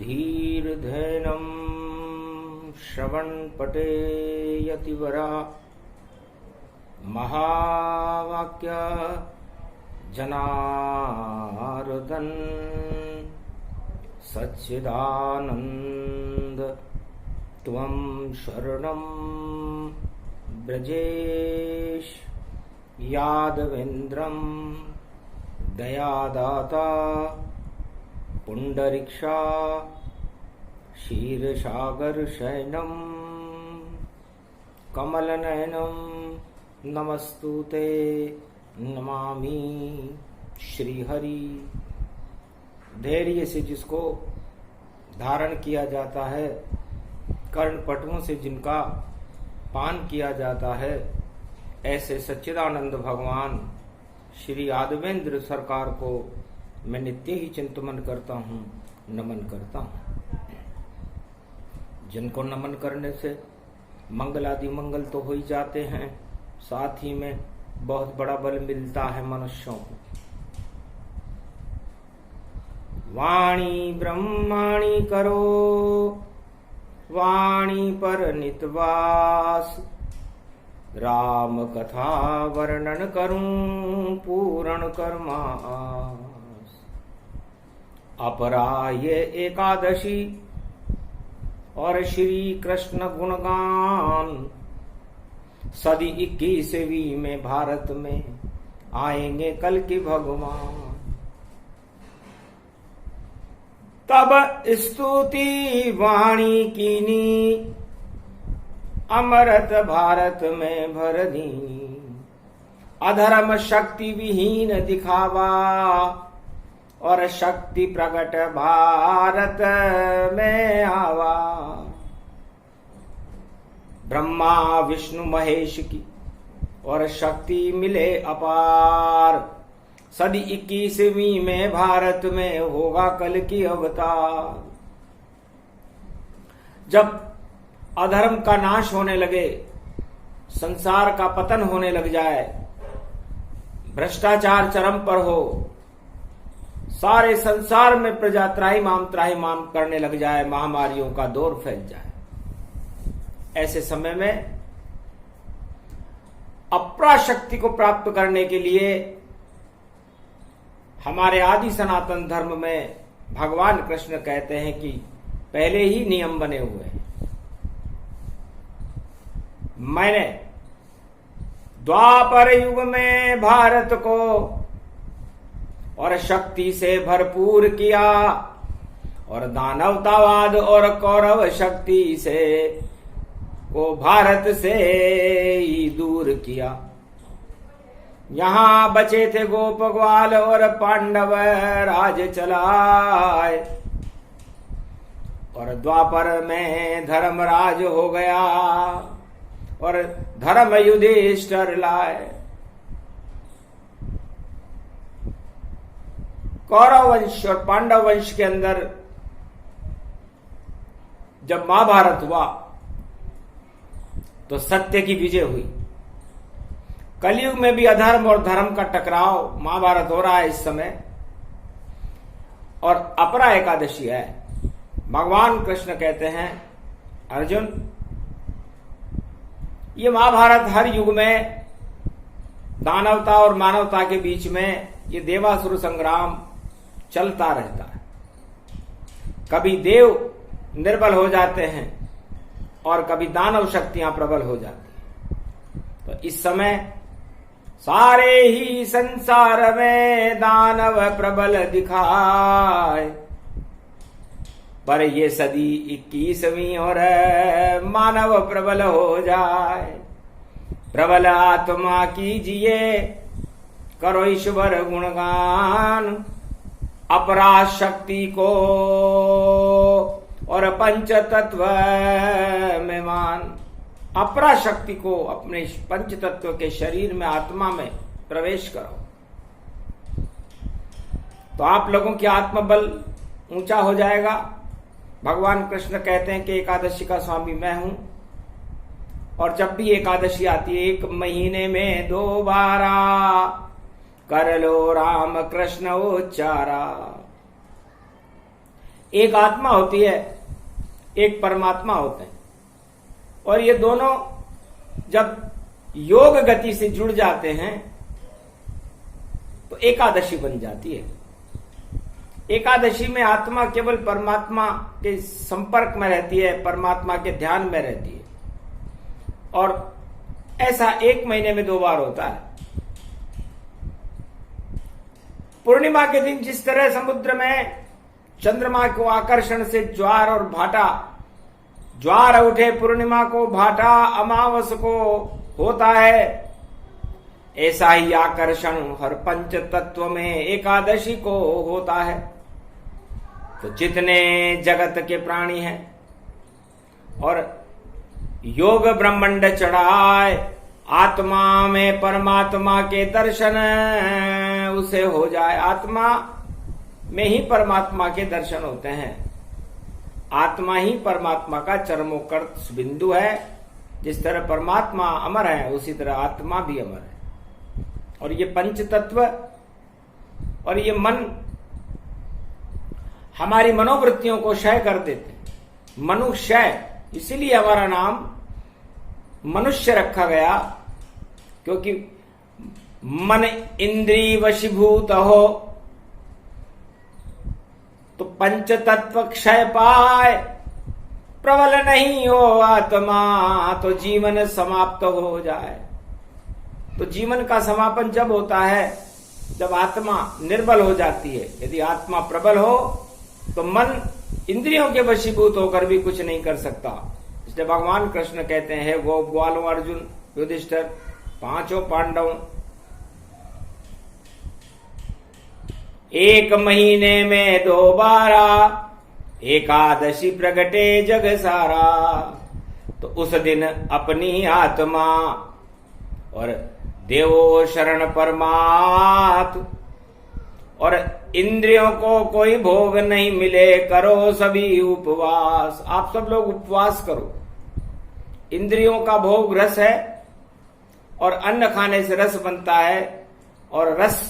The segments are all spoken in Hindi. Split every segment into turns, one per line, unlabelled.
धीर्धेनं श्रवणपटे यतिवरा महावाक्य जनार्दन सच्चिदानंद त्वं शरणं ब्रजेश यादवेन्द्रं दयादाता पुंडरीक्षा क्षीरसागर शयनं कमलनयनं नमस्तुते नमामि श्रीहरि। धैर्य से जिसको धारण किया जाता है, कर्णपटुओं से जिनका पान किया जाता है, ऐसे सच्चिदानंद भगवान श्री यादवेंद्र सरकार को मैं नित्य ही चिंतन करता हूँ, नमन करता हूँ। जिनको नमन करने से मंगल आदि मंगल तो हो ही जाते हैं, साथ ही में बहुत बड़ा बल मिलता है मनुष्यों को। वाणी ब्रह्माणी करो वाणी पर नितवास, राम कथा वर्णन करूं पूर्ण कर्मास। अपरा ये एकादशी और श्री कृष्ण गुणगान, सदी 21वीं में भारत में आएंगे कल की भगवान। तब स्तुति वाणी कीनी, अमृत भारत में भर दीनी। अधर्म शक्ति विहीन दिखावा, और शक्ति प्रकट भारत में आवा। ब्रह्मा विष्णु महेश की और शक्ति मिले अपार, सदी 21वीं में भारत में होगा कल की अवतार। जब अधर्म का नाश होने लगे, संसार का पतन होने लग जाए, भ्रष्टाचार चरम पर हो, सारे संसार में प्रजा त्राहिमाम करने लग जाए, महामारियों का दौर फैल जाए, ऐसे समय में अपराशक्ति को प्राप्त करने के लिए हमारे आदि सनातन धर्म में भगवान कृष्ण कहते हैं कि पहले ही नियम बने हुए हैं। मैंने द्वापर युग में भारत को और शक्ति से भरपूर किया, और दानवतावाद और कौरव शक्ति से को भारत से ही दूर किया। यहाँ बचे थे गोप ग्वाल और पांडव राज चलाए, और द्वापर में धर्मराज हो गया और धर्म युधिष्ठिर लाए। कौरव वंश और पांडव वंश के अंदर जब महाभारत हुआ तो सत्य की विजय हुई। कलयुग में भी अधर्म और धर्म का टकराव महाभारत हो रहा है इस समय, और अपरा एकादशी है। भगवान कृष्ण कहते हैं, अर्जुन, ये महाभारत हर युग में दानवता और मानवता के बीच में ये देवासुर संग्राम चलता रहता है। कभी देव निर्बल हो जाते हैं और कभी दानव शक्तियां प्रबल हो जाती हैं। तो इस समय सारे ही संसार में दानव प्रबल दिखाए, पर ये सदी 21वीं और मानव प्रबल हो जाए। प्रबल आत्मा कीजिए करो ईश्वर गुणगान, अपरा शक्ति को और पंच तत्व में मान। अपरा शक्ति को अपने पंच तत्व के शरीर में, आत्मा में प्रवेश करो, तो आप लोगों की आत्मबल ऊंचा हो जाएगा। भगवान कृष्ण कहते हैं कि एकादशी का स्वामी मैं हूं, और जब भी एकादशी आती है 1 महीने में 2 बारा कर लो राम कृष्ण उच्चारा। एक आत्मा होती है, एक परमात्मा होते हैं, और ये दोनों जब योग गति से जुड़ जाते हैं तो एकादशी बन जाती है। एकादशी में आत्मा केवल परमात्मा के संपर्क में रहती है, परमात्मा के ध्यान में रहती है, और ऐसा 1 महीने में 2 बार होता है। पूर्णिमा के दिन जिस तरह समुद्र में चंद्रमा को आकर्षण से ज्वार और भाटा, ज्वार उठे पूर्णिमा को, भाटा अमावस को होता है, ऐसा ही आकर्षण हर पंच तत्व में एकादशी को होता है। तो जितने जगत के प्राणी हैं और योग ब्रह्मांड चढ़ाए, आत्मा में परमात्मा के दर्शन उसे हो जाए। आत्मा में ही परमात्मा के दर्शन होते हैं। आत्मा ही परमात्मा का चरमोत्कर्ष बिंदु है। जिस तरह परमात्मा अमर है, उसी तरह आत्मा भी अमर है। और ये पंच तत्व और ये मन हमारी मनोवृत्तियों को क्षय कर देते हैं। मनुष्य, इसीलिए हमारा नाम मनुष्य रखा गया, क्योंकि मन इंद्रिय वशीभूत हो तो पंच तत्व क्षय पाए, प्रबल नहीं हो आत्मा तो जीवन समाप्त हो जाए। तो जीवन का समापन जब होता है जब आत्मा निर्बल हो जाती है। यदि आत्मा प्रबल हो तो मन इंद्रियों के वशीभूत होकर भी कुछ नहीं कर सकता। इसलिए भगवान कृष्ण कहते हैं, गो ग्वालों अर्जुन युधिष्ठिर पांचों पांडवों, 1 महीने में 2 बारा एकादशी प्रगटे जग सारा। तो उस दिन अपनी आत्मा और देवो शरण परमात्म, और इंद्रियों को कोई भोग नहीं मिले, करो सभी उपवास। आप सब लोग उपवास करो। इंद्रियों का भोग रस है, और अन्न खाने से रस बनता है, और रस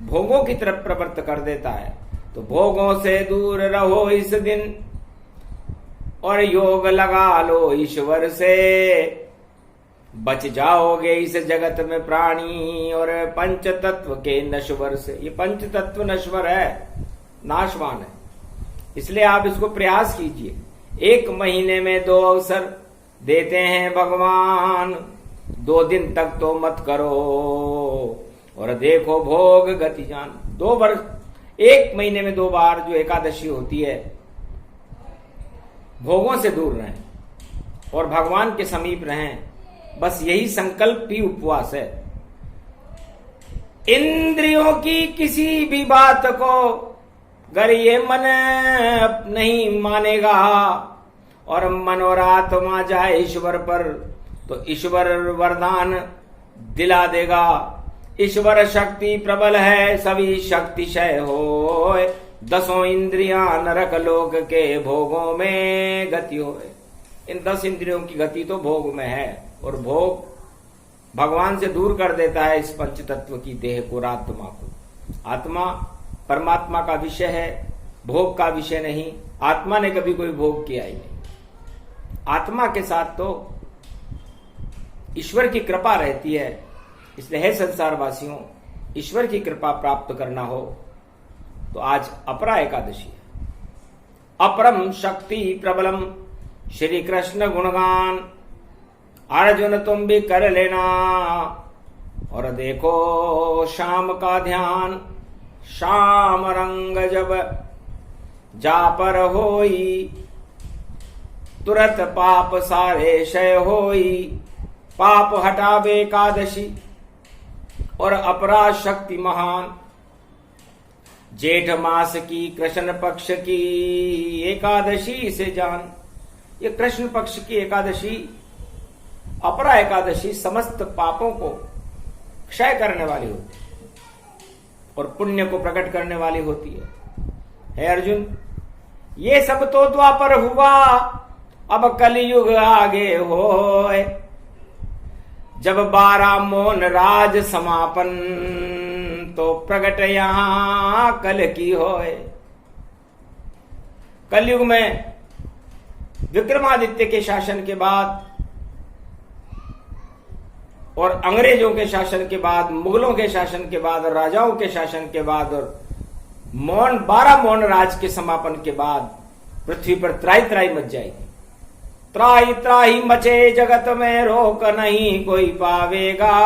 भोगों की तरफ प्रवृत्त कर देता है। तो भोगों से दूर रहो इस दिन, और योग लगा लो ईश्वर से, बच जाओगे इस जगत में प्राणी और पंच तत्व के नश्वर से। ये पंच तत्व नश्वर है, नाशवान है, इसलिए आप इसको प्रयास कीजिए। 1 महीने में 2 अवसर देते हैं भगवान, 2 दिन तक तो मत करो और देखो भोग गति जान। 2 वर्ष 1 महीने में 2 बार जो एकादशी होती है, भोगों से दूर रहें और भगवान के समीप रहें। बस यही संकल्प ही उपवास है। इंद्रियों की किसी भी बात को अगर ये मन नहीं मानेगा और मन और आत्मा जाए ईश्वर पर, तो ईश्वर वरदान दिला देगा। ईश्वर शक्ति प्रबल है, सभी शक्ति क्षय हो, 10 इंद्रियां नरक लोक के भोगों में गति होए। इन 10 इंद्रियों की गति तो भोग में है, और भोग भगवान से दूर कर देता है इस पंच तत्व की देह को, आत्मा को। आत्मा परमात्मा का विषय है, भोग का विषय नहीं। आत्मा ने कभी कोई भोग किया ही नहीं। आत्मा के साथ तो ईश्वर की कृपा रहती है। इसलिए है संसारवासियों, ईश्वर की कृपा प्राप्त करना हो तो आज अपरा एकादशी है। अपरम शक्ति प्रबलम श्री कृष्ण गुणगान, अर्जुन तुम भी कर लेना और देखो शाम का ध्यान। शाम रंग जब जा पर होई, तुरत पाप सारे क्षय होई। पाप हटावे एकादशी और अपराध शक्ति महान। जेठ मास की कृष्ण पक्ष की एकादशी से जान। ये कृष्ण पक्ष की एकादशी, अपरा एकादशी समस्त पापों को क्षय करने वाली होती है और पुण्य को प्रकट करने वाली होती है। हे अर्जुन, ये सब तो द्वापर हुआ, अब कलयुग आगे होए। जब 12 मोहन राज समापन, तो प्रगट यहां कल की होए। कलयुग में विक्रमादित्य के शासन के बाद और अंग्रेजों के शासन के बाद, मुगलों के शासन के बाद और राजाओं के शासन के बाद और 12 मौन राज के समापन के बाद पृथ्वी पर त्राही त्राही मच जाएगी। त्राही त्राही मचे जगत में, रोक नहीं कोई पावेगा।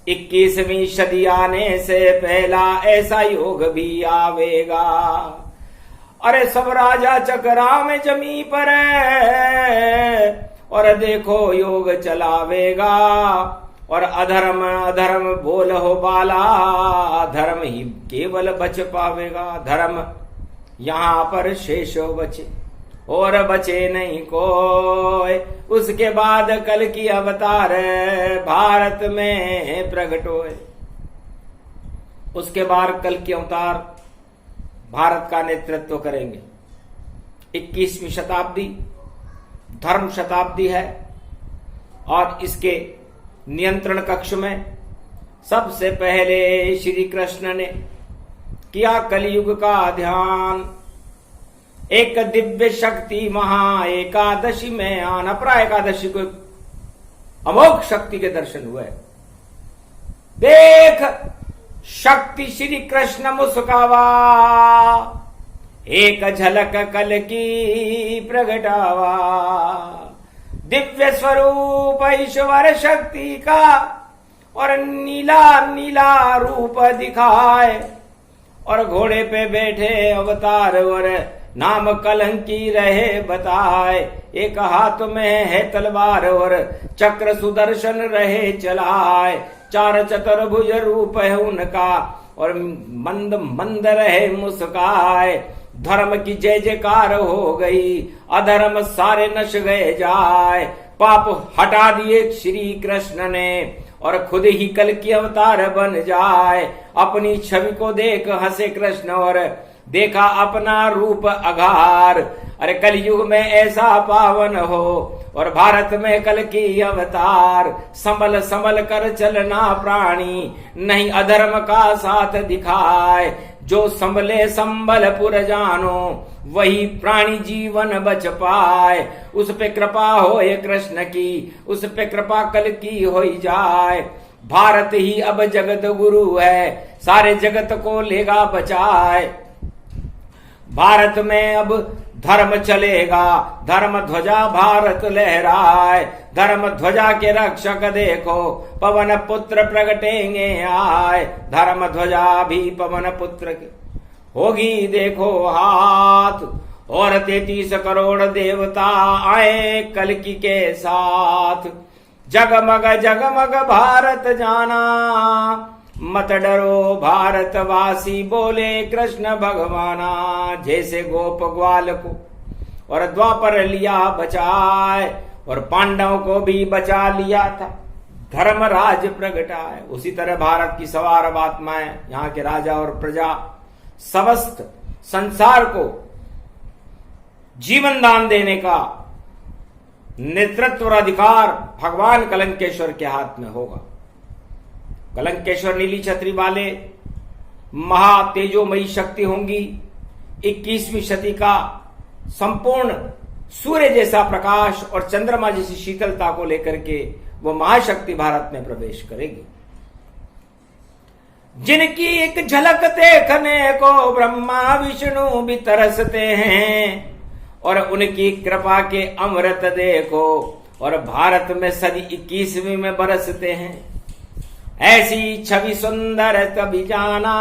21वीं सदी आने से पहला ऐसा योग भी आवेगा। अरे सब राजा चकरा में जमी पर और देखो योग चलावेगा। और अधर्म अधर्म बोल हो बाला, धर्म ही केवल बच पावेगा। धर्म यहां पर शेष हो बचे और बचे नहीं कोई। उसके बाद कल की अवतार भारत में प्रकट होए। उसके बाद कल की अवतार भारत का नेतृत्व करेंगे। 21वीं शताब्दी धर्म शताब्दी है और इसके नियंत्रण कक्ष में सबसे पहले श्री कृष्ण ने किया कलयुग का ध्यान। एक दिव्य शक्ति महा एकादशी में आना। अपरा एकादशी को अमोघ शक्ति के दर्शन हुए। देख शक्ति श्री कृष्ण मुस्कावा, एक झलक कल की प्रगटावा। दिव्य स्वरूप ईश्वर शक्ति का और नीला नीला रूप दिखाए। और घोड़े पे बैठे अवतार और नाम कलंकी रहे बताए। एक हाथ में है तलवार और चक्र सुदर्शन रहे चलाए। 4 चतुर्भुज रूप है उनका और मंद मंद रहे मुस्काए। धर्म की जय जयकार हो गई, अधर्म सारे नश गए जाए। पाप हटा दिए श्री कृष्ण ने और खुद ही कल की अवतार बन जाए। अपनी छवि को देख हंसे कृष्ण और देखा अपना रूप अघार। अरे कलयुग में ऐसा पावन हो और भारत में कल की अवतार। संभल संभल कर चलना प्राणी, नहीं अधर्म का साथ दिखाए। जो संभले संबलपुर जानो, वही प्राणी जीवन बच पाए। उस पे कृपा हो ये कृष्ण की, उस पे कृपा कल की हो जाए। भारत ही अब जगत गुरु है, सारे जगत को लेगा बचाए। भारत में अब धर्म चलेगा, धर्म ध्वजा भारत लहराए। धर्म ध्वजा के रक्षक देखो, पवन पुत्र प्रगटेंगे आए। धर्म ध्वजा भी पवन पुत्र के होगी देखो हाथ। और 33 करोड़ देवता आए कल्कि के साथ। जगमग जगमग भारत जाना, मत डरो भारतवासी बोले कृष्ण भगवाना। जैसे गोप ग्वाल को और द्वापर लिया बचाए और पांडवों को भी बचा लिया था, धर्मराज प्रगटाए। उसी तरह भारत की सवार आत्माएं, यहाँ के राजा और प्रजा समस्त संसार को जीवन दान देने का नेतृत्व और अधिकार भगवान कलंकेश्वर के हाथ में होगा। कलंकेश्वर नीली छतरी वाले महा तेजोमयी शक्ति होंगी। 21वीं सदी का संपूर्ण सूर्य जैसा प्रकाश और चंद्रमा जैसी शीतलता को लेकर के वो महाशक्ति भारत में प्रवेश करेगी। जिनकी एक झलक देखने को ब्रह्मा विष्णु भी तरसते हैं और उनकी कृपा के अमृत देखो और भारत में सदी 21वीं में बरसते हैं। ऐसी छवि सुंदर तभी जाना,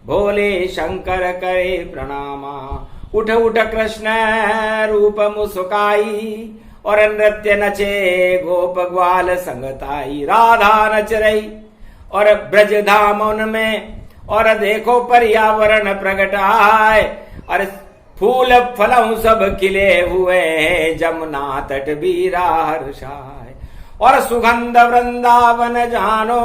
भोले शंकर करे प्रणामा। उठ उठ कृष्ण रूप मुस्काई और नृत्य नचे गोप ग्वाल संगताई। राधा नच रही और ब्रज धाम उनमें और देखो पर्यावरण प्रगटाए। और फूल फलों सब खिले हुए हैं, जमुना तट बीरा हर्षाए। और सुगंध वृंदावन जानो,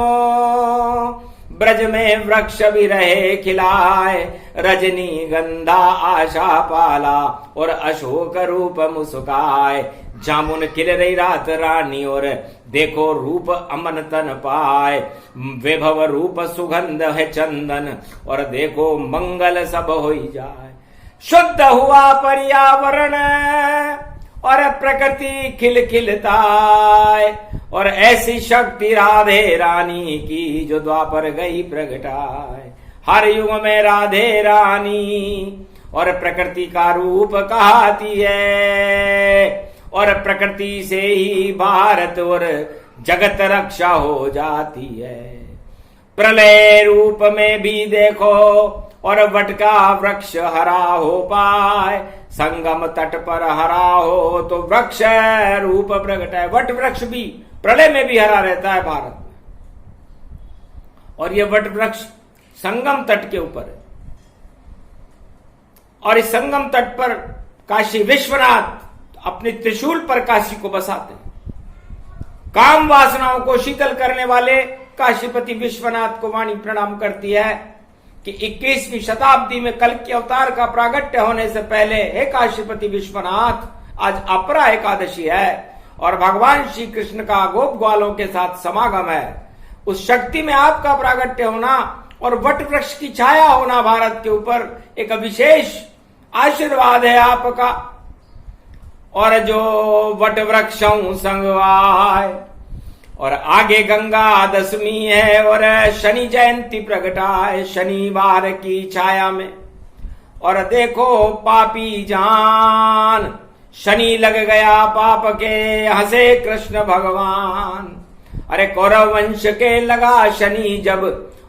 ब्रज में वृक्ष भी रहे खिलाए। रजनी गंधा आशा पाला और अशोक रूप मुस्काए। जामुन खिल रही रात रानी और देखो रूप अमन तन पाए। वैभव रूप सुगंध है चंदन और देखो मंगल सब हो जाए। शुद्ध हुआ पर्यावरण और प्रकृति खिलखिलताए। और ऐसी शक्ति राधे रानी की जो द्वापर गई प्रगटाए। हर युग में राधे रानी और प्रकृति का रूप कहाती है। और प्रकृति से ही भारत और जगत रक्षा हो जाती है। प्रलय रूप में भी देखो और वट का वृक्ष हरा हो पाए। संगम तट पर हरा हो तो वृक्ष रूप प्रकट है। वट वृक्ष भी प्रलय में भी हरा रहता है भारत में। और यह वट वृक्ष संगम तट के ऊपर है। और इस संगम तट पर काशी विश्वनाथ अपने त्रिशूल पर काशी को बसाते हैं। काम वासनाओं को शीतल करने वाले काशीपति विश्वनाथ को वाणी प्रणाम करती है कि 21वीं शताब्दी में कल के अवतार का प्रागट्य होने से पहले हे काशीपति विश्वनाथ, आज अपरा एकादशी है और भगवान श्री कृष्ण का गोप ग्वालों के साथ समागम है। उस शक्ति में आपका प्रागट्य होना और वट वृक्ष की छाया होना भारत के ऊपर एक विशेष आशीर्वाद है आपका। और जो वट वृक्षों संगवाय और आगे गंगा दशमी है और शनि जयंती प्रगटाए शनिवार की छाया में। और देखो पापी जान शनि लग गया पाप के हंसे कृष्ण भगवान। अरे कौरव वंश के लगा शनि जब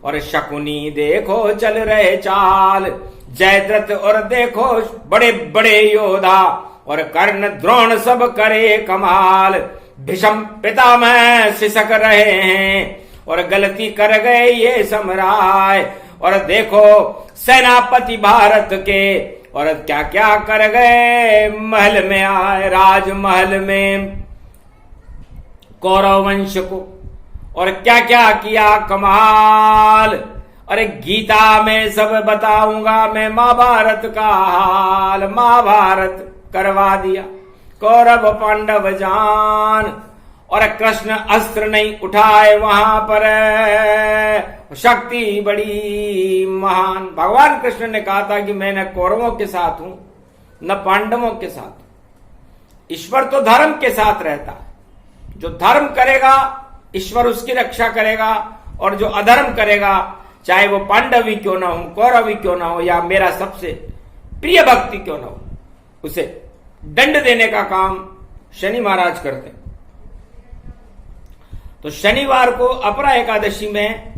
और शकुनी देखो चल रहे चाल। जयद्रथ और देखो बड़े बड़े योद्धा और कर्ण द्रोण सब करे कमाल। भीष्म पितामह सिसक रहे हैं और गलती कर गए ये सम्राय। और देखो सेनापति भारत के और क्या क्या कर गए महल में आए राजमहल में कौरव वंश को। और क्या क्या किया कमाल। अरे गीता में सब बताऊंगा मैं महाभारत का हाल। महाभारत करवा दिया कौरव पांडव जान। और कृष्ण अस्त्र नहीं उठाए वहां पर शक्ति बड़ी महान। भगवान कृष्ण ने कहा था कि मैं न कौरवों के साथ हूं न पांडवों के साथ हूं। ईश्वर तो धर्म के साथ रहता है। जो धर्म करेगा ईश्वर उसकी रक्षा करेगा। और जो अधर्म करेगा चाहे वो पांडवी क्यों ना हो कौरवी क्यों ना हो या मेरा सबसे प्रिय भक्ति क्यों ना हो उसे दंड देने का काम शनि महाराज करते। तो शनिवार को अपरा एकादशी में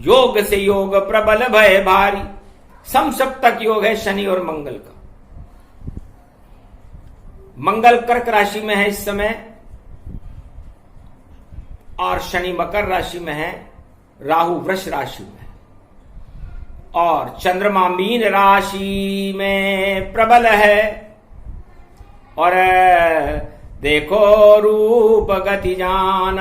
योग से योग प्रबल भय भारी समसप्तक योग है शनि और मंगल का। मंगल कर्क राशि में है इस समय और शनि मकर राशि में है, राहु वृष राशि में है और चंद्रमा मीन राशि में प्रबल है। और देखो रूप गति जान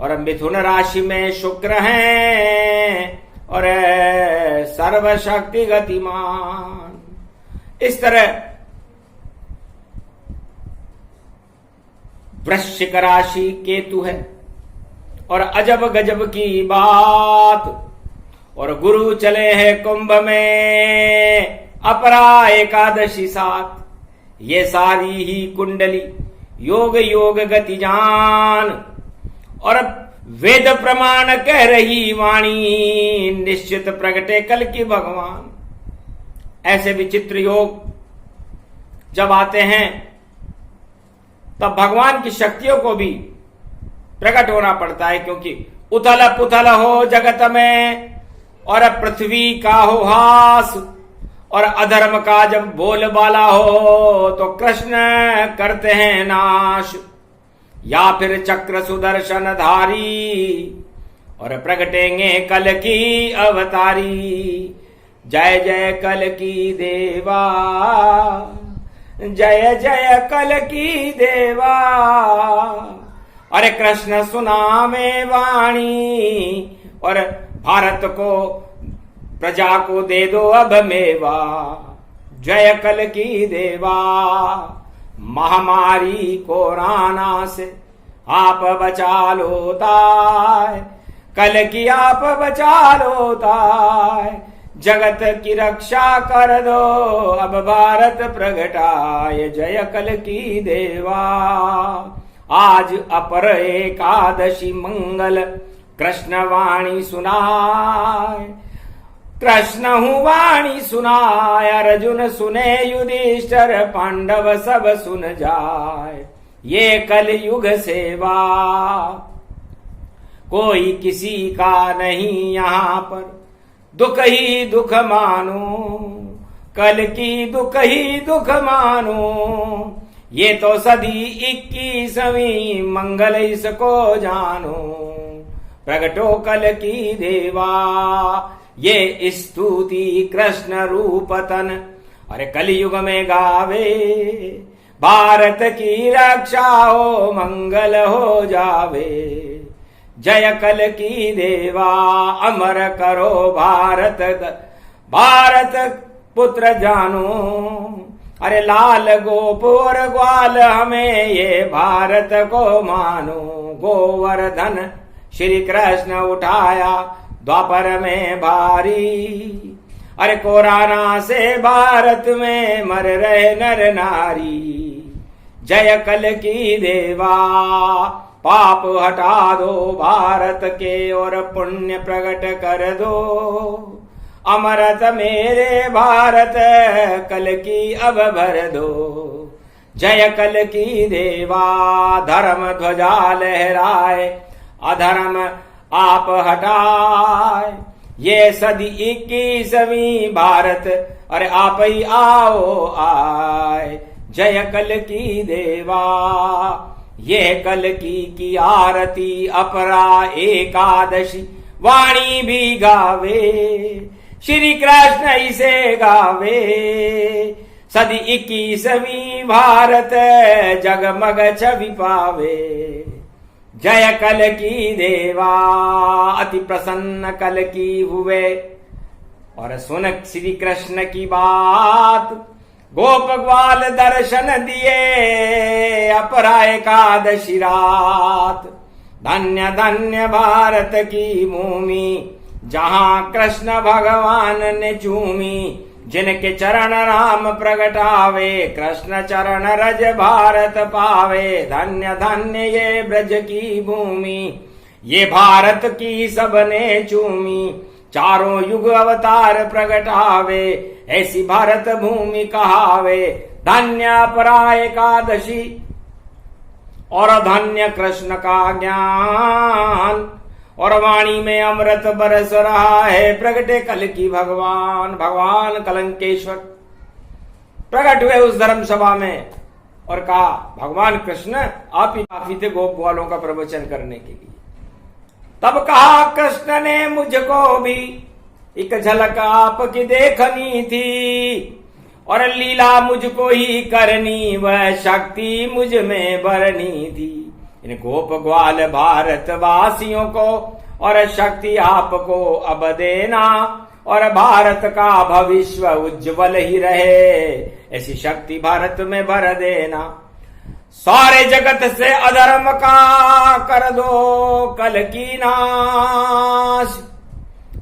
और मिथुन राशि में शुक्र है और सर्वशक्ति गतिमान। इस तरह वृश्चिक राशि केतु है और अजब गजब की बात। और गुरु चले हैं कुंभ में अपरा एकादशी साथ। ये सारी ही कुंडली योग योग गति जान और वेद प्रमाण कह रही वाणी निश्चित प्रगटे कल की भगवान। ऐसे विचित्र योग जब आते हैं तब भगवान की शक्तियों को भी प्रकट होना पड़ता है, क्योंकि उथल पुथल हो जगत में और पृथ्वी का हो हास और अधर्म का जब बोलबाला हो तो कृष्ण करते हैं नाश। या फिर चक्र सुदर्शन धारी और प्रगटेंगे कल की अवतारी। जय जय कल की देवा जय जय कल की देवा। अरे कृष्ण सुनावे वाणी और भारत को प्रजा को दे दो अब मेवा। जय कल की देवा। महामारी कोरोना से आप बचा लो ताय, कल की आप बचा लो ताय। जगत की रक्षा कर दो, अब भारत प्रगटाए जय कल की देवा। आज अपर एकादशी मंगल कृष्ण वाणी सुनाय, कृष्ण हूँ वाणी सुनाय, अर्जुन सुने युधिष्ठिर पांडव सब सुन जाय, ये कल युग सेवा। कोई किसी का नहीं यहाँ पर, दुख ही दुख मानो, कल की दुख ही दुख मानो। ये तो सदी 21वीं मंगल इसको जानो, प्रगटो कल की देवा। ये स्तुति कृष्ण रूपतन अरे कलयुग में गावे, भारत की रक्षा हो मंगल हो जावे, जय कल की देवा। अमर करो भारत, भारत पुत्र जानो, अरे लाल गोपुर ग्वाल हमें ये भारत को मानो। गोवर्धन श्री कृष्ण उठाया द्वापर में भारी, अरे कोरोना से भारत में मर रहे नर नारी, जय कल की देवा। पाप हटा दो भारत के और पुण्य प्रकट कर दो, अमरत मेरे भारत कल की अब भर दो, जय कल की देवा। धर्म ध्वजा लहराए अधर्म आप हटाए, ये सदी 21वीं भारत अरे आप ही आओ आए, जय कल की देवा। ये कल की आरती अपरा एकादशी वाणी भी गावे, श्री कृष्ण इसे गावे, सदी 21वीं भारत जगमग छवि पावे, जय कल की देवा। अति प्रसन्न कल की हुए और सुन श्री कृष्ण की बात, गोप ग्वाल दर्शन दिए अपरा एकादशी रात। धन्य धन्य भारत की भूमि, जहां कृष्ण भगवान ने चूमी, जिनके चरण राम प्रगटावे, कृष्ण चरण रज भारत पावे। धन्य धन्य ये ब्रज की भूमि, ये भारत की सबने चूमी, चारों युग अवतार प्रगटावे, ऐसी भारत भूमि कहावे। धन्य अपरा एकादशी और धन्य कृष्ण का ज्ञान, और वाणी में अमृत बरस रहा है, प्रगटे कल की भगवान। भगवान कलंकेश्वर प्रकट हुए उस धर्म सभा में और कहा, भगवान कृष्ण आप ही काफी थे गोप ग्वालों का प्रवचन करने के लिए। तब कहा कृष्ण ने मुझको भी एक झलक आपकी देखनी थी, और लीला मुझको ही करनी, वह शक्ति मुझ में भरनी थी। इन गोप ग्वाल भारत वासियों को और शक्ति आपको अब देना, और भारत का भविष्य उज्जवल ही रहे, ऐसी शक्ति भारत में भर देना। सारे जगत से अधर्म का कर दो कल की नाश,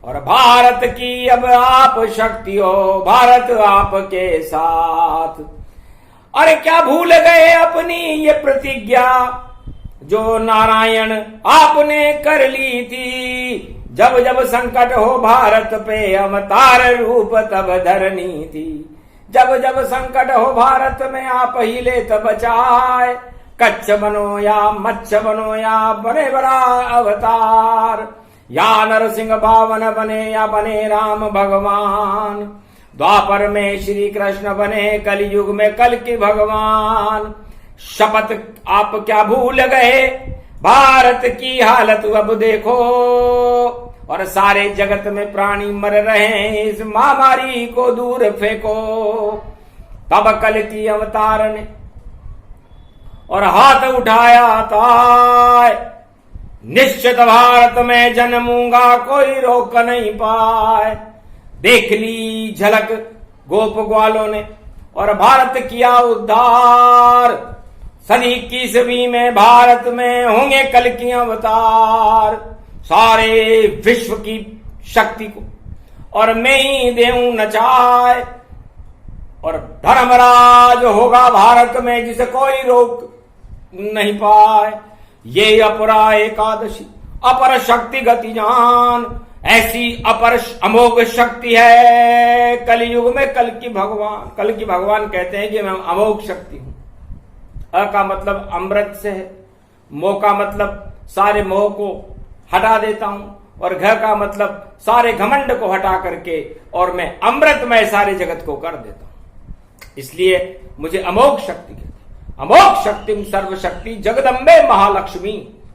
और भारत की अब आप शक्ति हो, भारत आपके साथ। अरे क्या भूल गए अपनी ये प्रतिज्ञा, जो नारायण आपने कर ली थी। जब जब संकट हो भारत पे अवतार रूप तब धरनी थी। जब जब संकट हो भारत में आप ही ले तब बचाए। कच्छ बनो या मच्छ बनो या बने बड़ा अवतार, या नरसिंह बावन बने या बने राम भगवान। द्वापर में श्री कृष्ण बने, कलयुग में कल की भगवान। शपथ आप क्या भूल गए, भारत की हालत अब देखो, और सारे जगत में प्राणी मर रहे हैं, इस महामारी को दूर फेंको। तब कल की अवतार ने और हाथ उठाया था, निश्चित भारत में जन्मूंगा, कोई रोक नहीं पाए। देख ली झलक गोप ग्वालों ने और भारत किया उद्धार। सदी 21वीं में भारत में होंगे कल की अवतार। सारे विश्व की शक्ति को और मैं ही देऊं नचाए। और धर्मराज होगा भारत में जिसे कोई रोक नहीं पाए। ये अपरा एकादशी अपर शक्ति गति जान, ऐसी अपर अमोघ शक्ति है कलयुग में कल की भगवान। कल की भगवान कहते हैं कि मैं अमोघ शक्ति हूं। अ का मतलब अमृत से है, मोह का मतलब सारे मोह को हटा देता हूं, और घ का मतलब सारे घमंड को हटा करके और मैं अमृतमय सारे जगत को कर देता हूं। इसलिए मुझे अमोघ शक्ति कहते हैं। अमोघ शक्तिम सर्वशक्ति जगदम्बे महालक्ष्मी,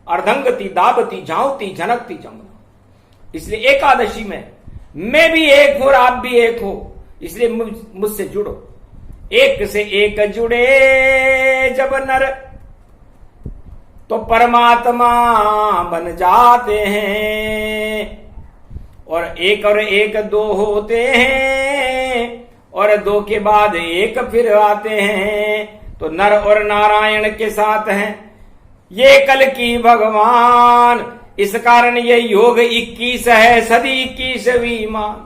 अर्धंगति दाबती झांवती झनकती जमुना। इसलिए एकादशी में मैं भी एक हूं और आप भी एक हो, इसलिए मुझसे जुड़ो। एक से एक जुड़े जब नर तो परमात्मा बन जाते हैं, और एक दो होते हैं, और दो के बाद एक फिर आते हैं, तो नर और नारायण के साथ हैं ये कल की भगवान। इस कारण ये योग 21 है, सदी 21वीं मान,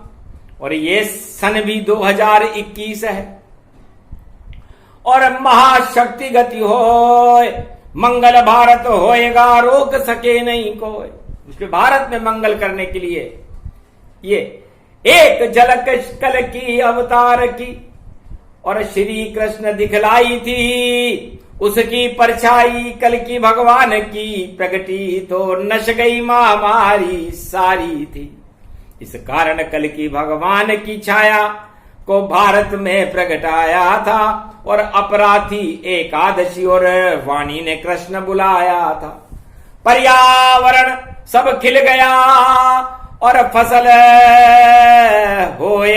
और ये सन भी 2021 है। और महाशक्ति गति होए, मंगल भारत होएगा, रोक सके नहीं कोई। उसके भारत में मंगल करने के लिए ये एक झलक कल की अवतार की, और श्री कृष्ण दिखलाई थी उसकी परछाई कल की भगवान की प्रगटी, तो नश गई महामारी सारी थी। इस कारण कल की भगवान की छाया को भारत में प्रगटाया था, और अपराधी एकादशी और वाणी ने कृष्ण बुलाया था। पर्यावरण सब खिल गया और फसल होए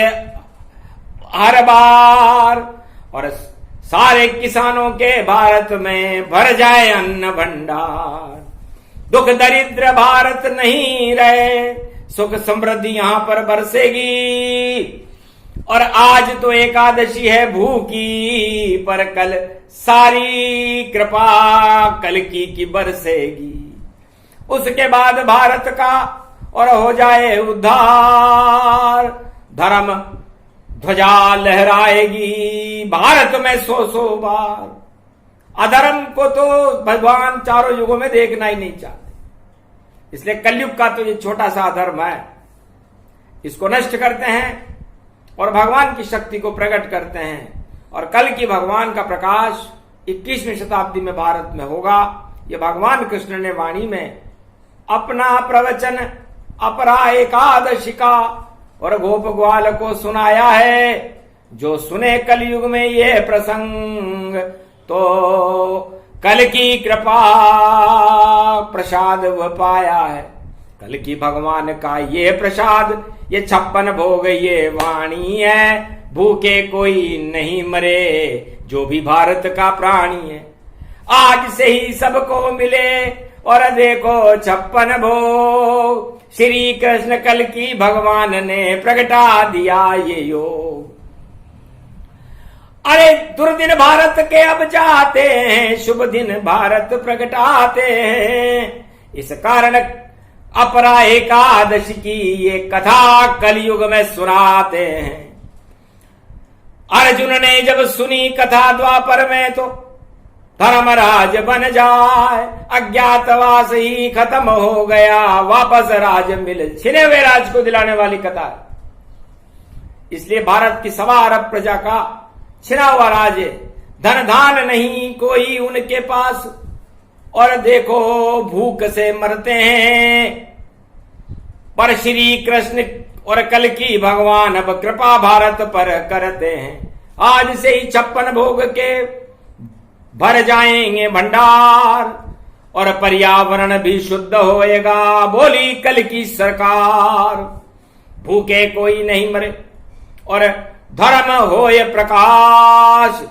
हर बार, और सारे किसानों के भारत में भर जाए अन्न भंडार। दुख दरिद्र भारत नहीं रहे, सुख समृद्धि यहां पर बरसेगी। और आज तो एकादशी है भूखी, पर कल सारी कृपा कल की बरसेगी। उसके बाद भारत का और हो जाए उद्धार, धर्म ध्वजा लहराएगी भारत में 100 बार। अधर्म को तो भगवान चारों युगों में देखना ही नहीं चाहते, इसलिए कलयुग का तो ये छोटा सा अधर्म है, इसको नष्ट करते हैं और भगवान की शक्ति को प्रकट करते हैं। और कल की भगवान का प्रकाश 21वीं शताब्दी में भारत में होगा। ये भगवान कृष्ण ने वाणी में अपना प्रवचन अपरा एकादशी का और गोप ग्वाल को सुनाया है। जो सुने कलयुग में ये प्रसंग, तो कल की कृपा प्रसाद वह पाया है। कल की भगवान का ये प्रसाद, ये 56 भोग ये वाणी है। भूखे कोई नहीं मरे जो भी भारत का प्राणी है। आज से ही सबको मिले और देखो 56 भोग, श्री कृष्ण कल की भगवान ने प्रगटा दिया ये योग। अरे दुर्दिन भारत के अब जाते हैं, शुभ दिन भारत प्रगटाते हैं। इस कारण अपरा एकादशी की ये कथा कलयुग में सुनाते हैं। अर्जुन ने जब सुनी कथा द्वापर में, तो धर्मराज बन जाए, अज्ञातवास ही खत्म हो गया, वापस राज मिल। छिने हुए राज को दिलाने वाली कथा है। इसलिए भारत की 1.25 अरब प्रजा का छिना हुआ राज है। धन धान नहीं कोई उनके पास, और देखो भूख से मरते हैं। पर श्री कृष्ण और कल की भगवान अब कृपा भारत पर करते हैं। आज से ही 56 भोग के भर जाएंगे भंडार, और पर्यावरण भी शुद्ध होएगा, बोली कल की सरकार। भूखे कोई नहीं मरे और धर्म होए प्रकाश,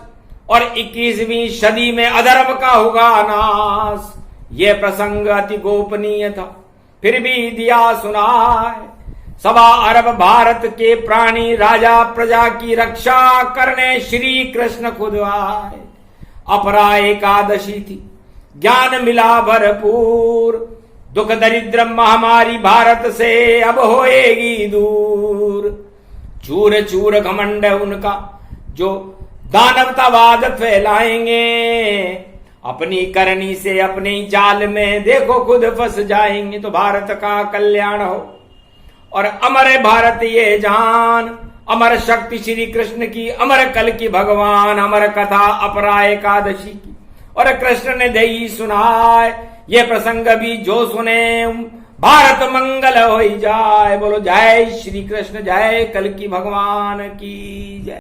और 21वीं सदी में अधर्म का होगा नाश। ये प्रसंग अति गोपनीय था, फिर भी दिया सुनाए। 1.25 अरब भारत के प्राणी राजा प्रजा की रक्षा करने श्री कृष्ण खुद आए। अपरा एकादशी थी, ज्ञान मिला भरपूर, दुख दरिद्र महामारी भारत से अब होएगी दूर। चूर चूर घमंड उनका जो दानवतावाद फैलाएंगे, अपनी करनी से अपने ही जाल में देखो खुद फंस जाएंगे। तो भारत का कल्याण हो और अमर भारत ये जहान, अमर शक्ति श्री कृष्ण की, अमर कल की भगवान, अमर कथा अपरा एकादशी की। और कृष्ण ने दई सुनाए ये प्रसंग भी जो सुने, भारत मंगल हो जाए। बोलो जय श्री कृष्ण, जय कल की भगवान की जय।